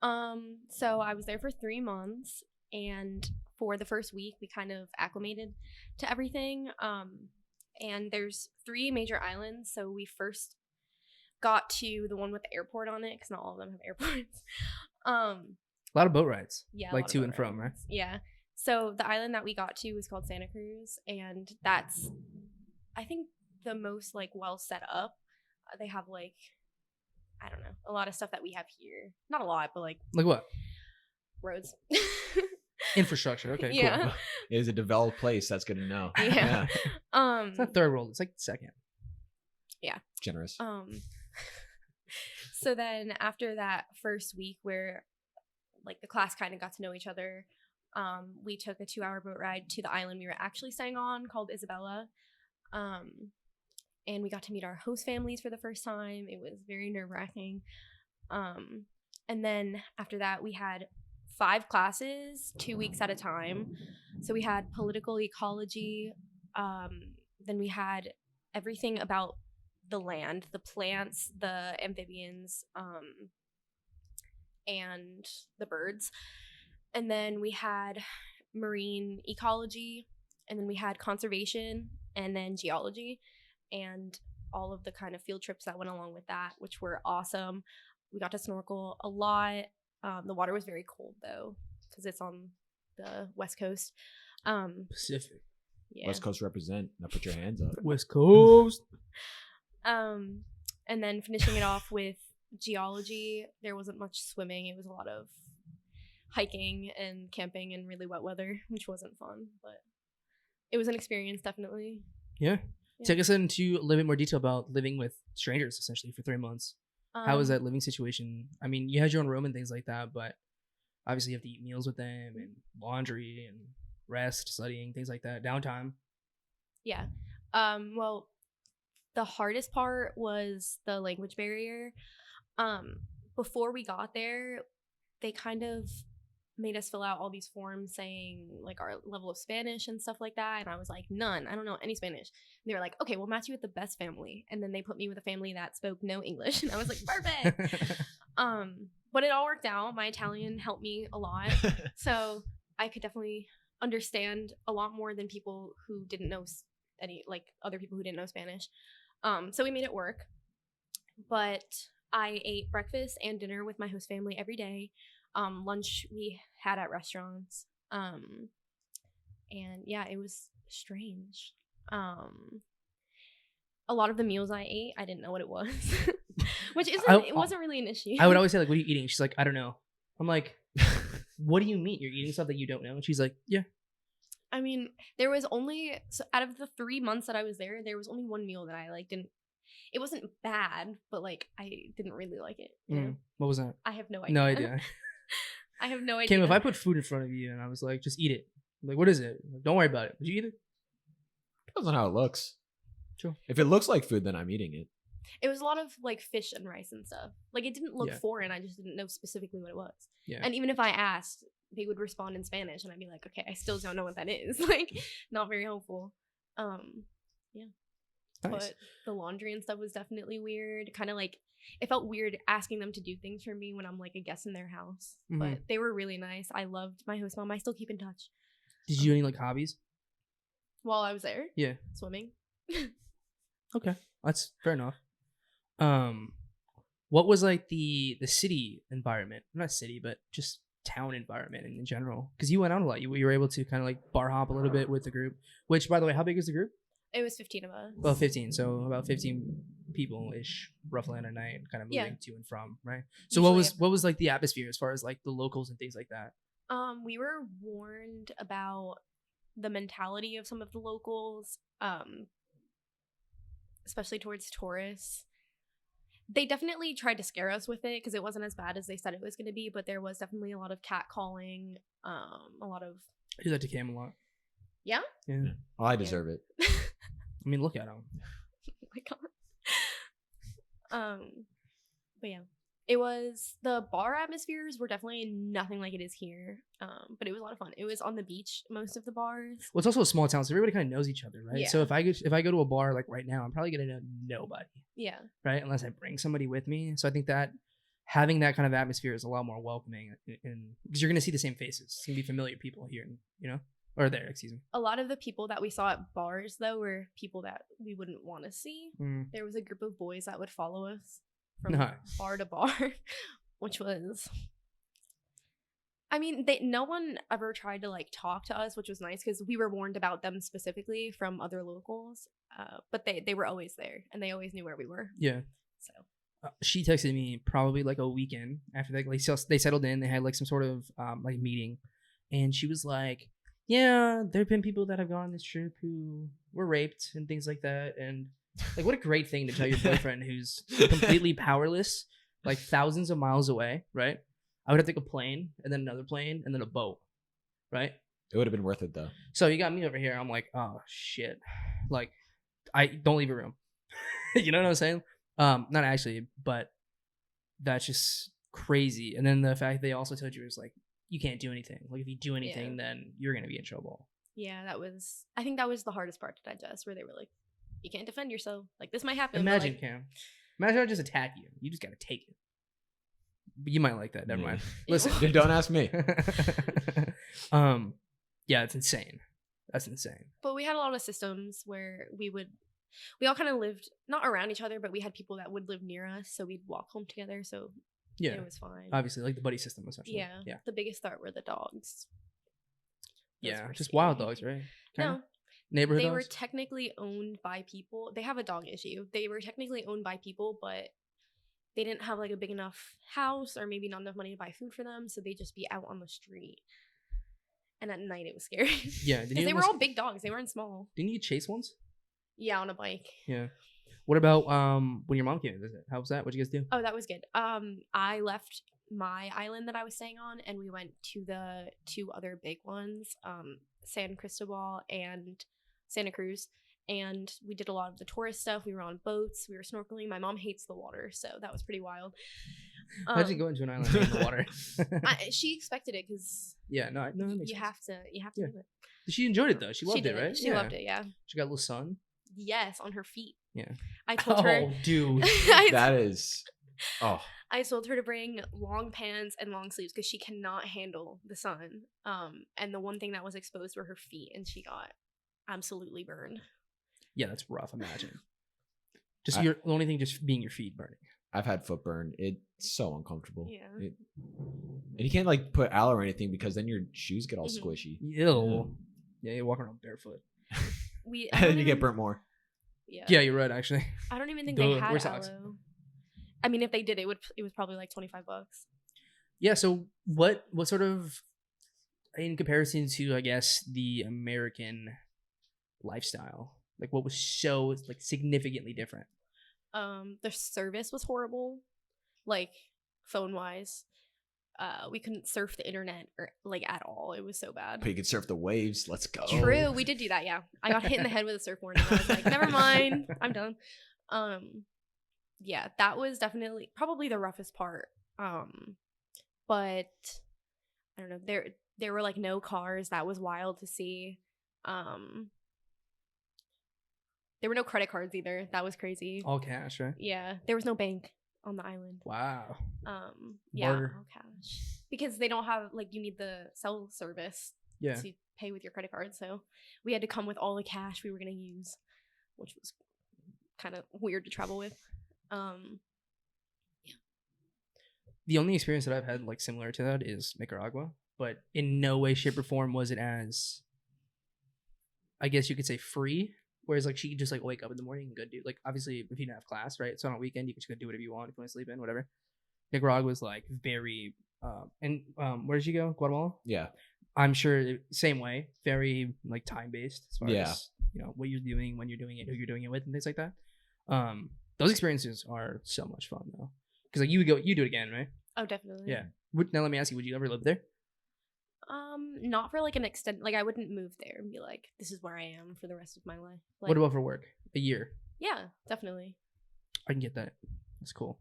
So I was there for 3 months, and for the first week, we kind of acclimated to everything. And there's 3 major islands. So we first got to the one with the airport on it, because not all of them have airports. A lot of boat rides. Yeah, like to and from, right? Yeah. So the island that we got to was called Santa Cruz, and that's, I think, the most like well set up. They have like, I don't know, a lot of stuff that we have here. Not a lot, but like what? Roads. Infrastructure. Okay, yeah. cool. It is a developed place. That's good to know. Yeah. It's not third world. It's like second. Yeah. Generous. So then after that first week where like the class kind of got to know each other, we took a 2-hour boat ride to the island we were actually staying on called Isabella. And we got to meet our host families for the first time. It was very nerve-wracking. And then after that, we had 5 classes, 2 weeks at a time. So we had political ecology. Then we had everything about the land, the plants, the amphibians, and the birds. And then we had marine ecology, and then we had conservation, and then geology, and all of the kind of field trips that went along with that, which were awesome. We got to snorkel a lot. The water was very cold though, because it's on the West Coast. Pacific. Yeah. West Coast represent. Now put your hands up. West Coast. And then finishing it off with geology, there wasn't much swimming. It was a lot of hiking and camping in really wet weather, which wasn't fun, but it was an experience, definitely. Yeah. Take us into a little bit more detail about living with strangers, essentially, for 3 months. How was that living situation? I mean, you had your own room and things like that, but obviously you have to eat meals with them and laundry and rest, studying, things like that, downtime. Yeah. Well, the hardest part was the language barrier. Before we got there, they kind of made us fill out all these forms saying like our level of Spanish and stuff like that, and I was like, none, I don't know any Spanish. And they were like, okay, we'll match you with the best family, and then they put me with a family that spoke no English, and I was like, perfect. But it all worked out. My Italian helped me a lot, so I could definitely understand a lot more than people who didn't know any, like other people who didn't know Spanish. So we made it work. But I ate breakfast and dinner with my host family every day. Lunch we had at restaurants. And yeah, it was strange. A lot of the meals I ate, I didn't know what it was. Which it wasn't really an issue. I would always say, like, what are you eating? She's like, I don't know. I'm like, what do you mean? You're eating stuff that you don't know? And she's like, yeah. I mean, there was only, so out of the 3 months that I was there was only one meal that I like didn't, it wasn't bad, but like I didn't really like it. You know? What was that? I have no idea. No idea. I have no idea. Kim, if I put food in front of you and I was like, just eat it. I'm like, what is it? Like, don't worry about it. Would you eat it? Depends on how it looks. True. If it looks like food, then I'm eating it. It was a lot of like fish and rice and stuff. Like it didn't look foreign. I just didn't know specifically what it was. Yeah. And even if I asked, they would respond in Spanish, and I'd be like, okay, I still don't know what that is. Like, not very helpful. Yeah. Nice. But the laundry and stuff was definitely weird. Kind of like, it felt weird asking them to do things for me when I'm like a guest in their house. Mm-hmm. But they were really nice. I loved my host mom. I still keep in touch. Did you do any like hobbies while I was there? Yeah. Swimming. Okay, that's fair enough. What was like the city environment? Not city, but just town environment in general? Because you went out a lot. You were able to kind of like bar hop a little bit with the group. Which, by the way, how big is the group? It was 15 of us. Well, 15. So about 15 people-ish, roughly on a night, kind of moving to and from, right? So usually what was like the atmosphere as far as like the locals and things like that? We were warned about the mentality of some of the locals, especially towards tourists. They definitely tried to scare us with it because it wasn't as bad as they said it was going to be, but there was definitely a lot of catcalling, a lot of... I do that to Cam a lot. Yeah? Yeah. Well, I deserve it. I mean, look at him. Oh my god. But yeah. It was... The bar atmospheres were definitely nothing like it is here, but it was a lot of fun. It was on the beach, most of the bars. Well, it's also a small town, so everybody kind of knows each other, right? Yeah. So if I go to a bar like right now, I'm probably gonna know nobody. Yeah. Right? Unless I bring somebody with me. So I think that having that kind of atmosphere is a lot more welcoming, because you're gonna see the same faces. It's gonna be familiar people here, or there. Excuse me. A lot of the people that we saw at bars, though, were people that we wouldn't want to see. There was a group of boys that would follow us from bar to bar, which was, I mean, no one ever tried to like talk to us, which was nice because we were warned about them specifically from other locals. But they were always there and they always knew where we were. Yeah. So she texted me probably like a weekend after they settled in. They had like some sort of like meeting, and she was like, "Yeah, there have been people that have gone on this trip who were raped and things like that." And like, what a great thing to tell your boyfriend who's completely powerless, like thousands of miles away, right? I would have to take a plane and then another plane and then a boat, right? It would have been worth it though. So you got me over here. I'm like, oh shit, like I don't leave a room. You know what I'm saying? Not actually, but that's just crazy. And then the fact they also told you is like, you can't do anything. Like if you do anything, then you're gonna be in trouble. Yeah, I think that was the hardest part to digest, where they were like, you can't defend yourself. Like this might happen. Imagine, like, Cam. Imagine I just attack you. You just gotta take it. But you might like that. Never mind. Listen, don't ask me. Yeah, it's insane. That's insane. But we had a lot of systems where we all kind of lived not around each other, but we had people that would live near us, so we'd walk home together. So yeah, it was fine. Obviously, like the buddy system, essentially. Yeah. The biggest threat were the dogs. Yeah, just wild dogs, right? No. Neighborhood dogs? They were technically owned by people. They have a dog issue. They were technically owned by people, but they didn't have like a big enough house or maybe not enough money to buy food for them, so they'd just be out on the street. And at night it was scary. Yeah, because they were all big dogs. They weren't small. Didn't you chase ones? Yeah, on a bike. Yeah. What about when your mom came to visit? How was that? What'd you guys do? Oh, that was good. I left my island that I was staying on, and we went to the two other big ones, San Cristobal and Santa Cruz. And we did a lot of the tourist stuff. We were on boats. We were snorkeling. My mom hates the water, so that was pretty wild. How'd you go into an island in the water? She expected it because you have to do it. She enjoyed it though. She loved it, right? She loved it. Yeah. She got a little sun. Yes, on her feet. Yeah. I told her. Oh, dude. That is. Oh. I told her to bring long pants and long sleeves because she cannot handle the sun. And the one thing that was exposed were her feet, and she got absolutely burned. Yeah, that's rough. Imagine. The only thing just being your feet burning. I've had foot burn. It's so uncomfortable. Yeah. And you can't like put aloe or anything because then your shoes get all squishy. Ew. Yeah, you're walking around barefoot. And then you get burnt more. Yeah, you're right. Actually, I don't even think they had aloe. I mean, if they did, it was probably like $25. Yeah. So what sort of, in comparison to, I guess, the American lifestyle, like what was so like significantly different? The service was horrible, like phone wise. We couldn't surf the internet or like at all. It was so bad. But you could surf the waves. Let's go. True, we did do that. Yeah, I got hit in the head with a surfboard, and I was like, never mind, I'm done. Yeah, that was definitely probably the roughest part. But I don't know. There were like no cars. That was wild to see. There were no credit cards either. That was crazy. All cash, right? Yeah, there was no bank on the island. Wow. Yeah, all cash. Because they don't have, like, you need the cell service to pay with your credit card. So we had to come with all the cash we were going to use, which was kind of weird to travel with. Yeah. The only experience that I've had, like, similar to that is Nicaragua. But in no way, shape, or form was it as, I guess you could say, free. Whereas, like, she could just, like, wake up in the morning and go do, like, obviously, if you didn't have class, right? So on a weekend, you could just go do whatever you want. If you want to sleep in, whatever. Nicaragua was, like, very, where did you go? Guatemala? Yeah. I'm sure, same way. Very, like, time-based as far as, you know, what you're doing, when you're doing it, who you're doing it with, and things like that. Those experiences are so much fun, though. Because, like, you do it again, right? Oh, definitely. Yeah. Now, let me ask you, would you ever live there? Not for like an extent. Like I wouldn't move there and be like, this is where I am for the rest of my life. Like, what about for work? A year? Yeah, definitely. I can get that. That's cool.